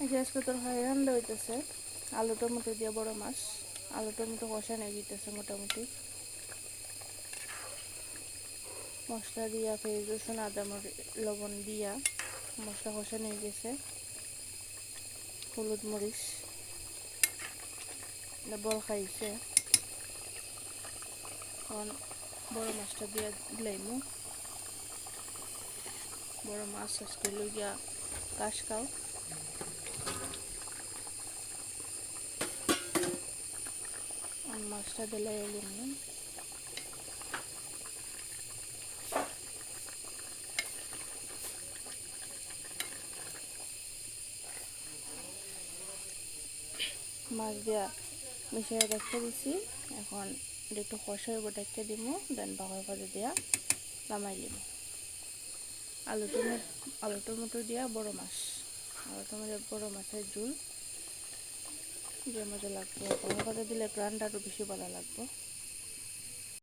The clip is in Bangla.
আজকে তরকারি রান্না হইতেছে আলু টমেটো দিয়ে বড় মাছ। আলু টমেটো কষা নিয়ে দিতেছে মোটামুটি মশলা দিয়া পেঁয়াজ রসুন আদা লবণ দিয়া মশলা কষা নিয়ে গেছে। হলুদ মরিচ বল খাইছে। এখন বড় মাছটা দিয়া দিলাইমু। বড় মাছ আজকে লইয়া কাশ খাও। মাছটা দিলে এলিম মাছ দিয়া মিশিয়ে রেখে দিছি। এখন একটু কষা হইব রেখে দিব, দেন বাগার করে দিয়া নামাই দিব। আলু টমেটো দিয়া বড় মাছ, আলু টমেটো বড় মাছের ঝোল যে মজা লাগবে। বাগার করে দিলে গ্রানটা আরও বেশি ভালো লাগবে।